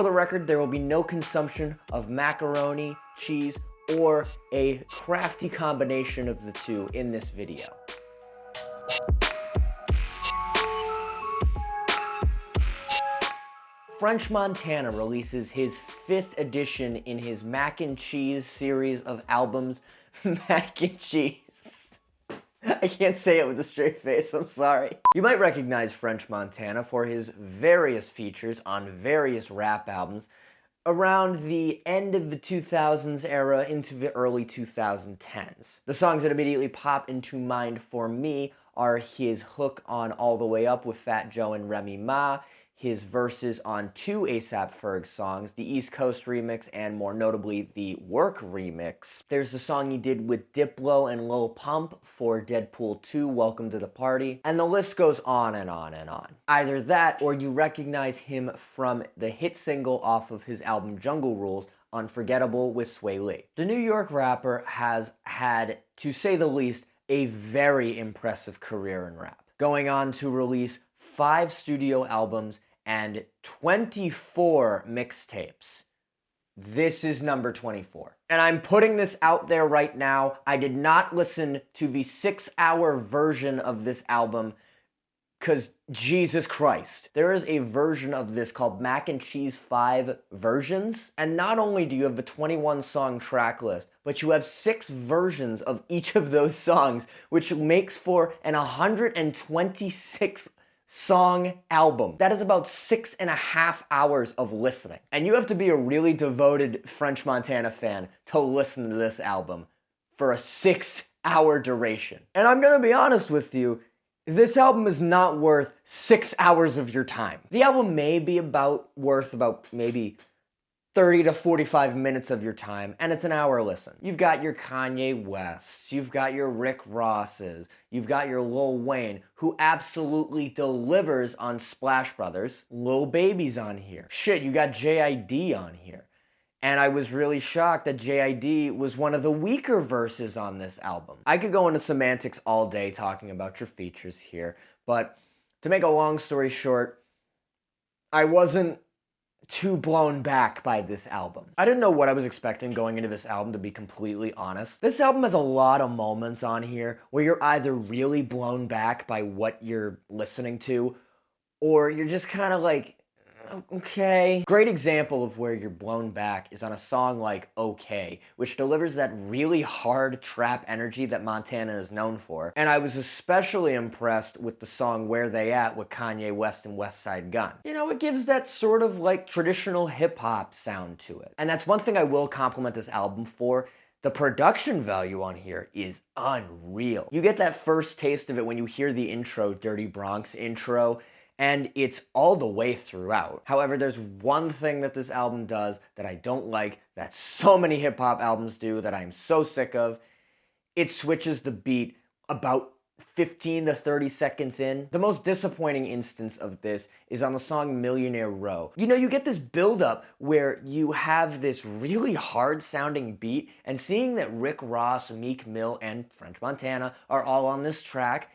For the record, there will be no consumption of macaroni, cheese, or a crafty combination of the two in this video. French Montana releases his 5th edition in his Mac and Cheese series of albums, Mac and Cheese. I can't say it with a straight face, I'm sorry. You might recognize French Montana for his various features on various rap albums around the end of the 2000s era into the early 2010s. The songs that immediately pop into mind for me are his hook on All the Way Up with Fat Joe and Remy Ma, his verses on 2 A$AP Ferg songs, the East Coast remix, and more notably, the Work remix. There's the song he did with Diplo and Lil Pump for Deadpool 2, Welcome to the Party, and the list goes on and on and on. Either that, or you recognize him from the hit single off of his album Jungle Rules, Unforgettable with Sway Lee. The New York rapper has had, to say the least, a very impressive career in rap, going on to release 5 studio albums and 24 mixtapes. This is number 24. And I'm putting this out there right now. I did not listen to the 6-hour version of this album because Jesus Christ. There is a version of this called Mac and Cheese 5 Versions. And not only do you have the 21 song track list, but you have 6 versions of each of those songs, which makes for an 126 song album. That is about 6.5 hours of listening. And you have to be a really devoted French Montana fan to listen to this album for a 6-hour duration. And I'm gonna be honest with you, this album is not worth 6 hours of your time. The album may be worth about maybe 30 to 45 minutes of your time, and it's an hour listen. You've got your Kanye Wests, you've got your Rick Rosses, you've got your Lil Wayne, who absolutely delivers on Splash Brothers. Lil Baby's on here. Shit, you got JID on here. And I was really shocked that JID was one of the weaker verses on this album. I could go into semantics all day talking about your features here, but to make a long story short, I wasn't too blown back by this album. I didn't know what I was expecting going into this album, to be completely honest. This album has a lot of moments on here where you're either really blown back by what you're listening to, or you're just kind of like, okay. Great example of where you're blown back is on a song like Okay, which delivers that really hard trap energy that Montana is known for. And I was especially impressed with the song Where They At with Kanye West and West Side Gun. You know, it gives that sort of like traditional hip-hop sound to it. And that's one thing I will compliment this album for. The production value on here is unreal. You get that first taste of it when you hear the intro, Dirty Bronx intro, and it's all the way throughout. However, there's one thing that this album does that I don't like, that so many hip-hop albums do, that I'm so sick of. It switches the beat about 15 to 30 seconds in. The most disappointing instance of this is on the song Millionaire Row. You know, you get this build-up where you have this really hard-sounding beat, and seeing that Rick Ross, Meek Mill, and French Montana are all on this track,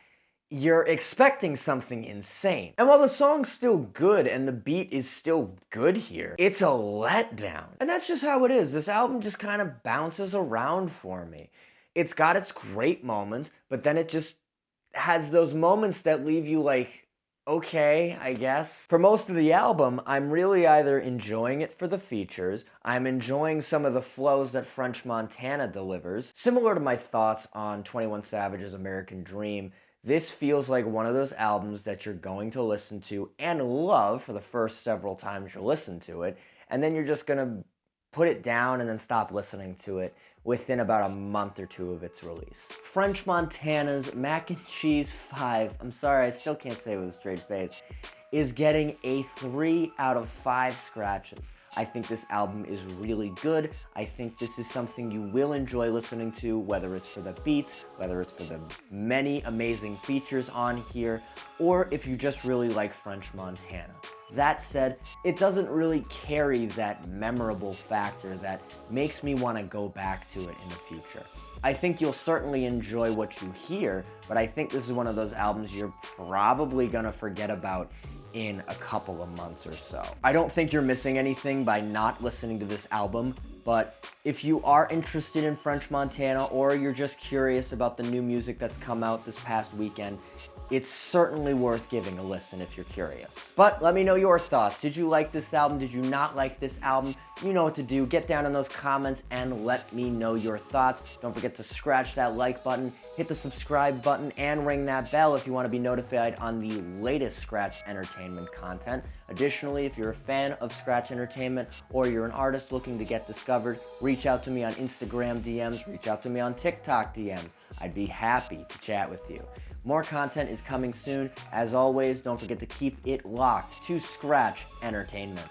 you're expecting something insane. And while the song's still good and the beat is still good here, it's a letdown. And that's just how it is. This album just kind of bounces around for me. It's got its great moments, but then it just has those moments that leave you like, okay, I guess. For most of the album, I'm really either enjoying it for the features, I'm enjoying some of the flows that French Montana delivers. Similar to my thoughts on 21 Savage's American Dream, this feels like one of those albums that you're going to listen to and love for the first several times you listen to it, and then you're just going to put it down and then stop listening to it within about a month or 2 of its release. French Montana's Mac and Cheese 5, I'm sorry, I still can't say it with a straight face, is getting a 3 out of 5 scratches. I think this album is really good. I think this is something you will enjoy listening to, whether it's for the beats, whether it's for the many amazing features on here, or if you just really like French Montana. That said, it doesn't really carry that memorable factor that makes me want to go back to it in the future. I think you'll certainly enjoy what you hear, but I think this is one of those albums you're probably gonna forget about in a couple of months or so. I don't think you're missing anything by not listening to this album, but if you are interested in French Montana or you're just curious about the new music that's come out this past weekend, it's certainly worth giving a listen if you're curious. But let me know your thoughts. Did you like this album? Did you not like this album? You know what to do. Get down in those comments and let me know your thoughts. Don't forget to scratch that like button, hit the subscribe button, and ring that bell if you want to be notified on the latest Scratch Entertainment content. Additionally, if you're a fan of Scratch Entertainment or you're an artist looking to get discovered, reach out to me on Instagram DMs, reach out to me on TikTok DMs. I'd be happy to chat with you. More content is coming soon. As always, don't forget to keep it locked to Scratch Entertainment.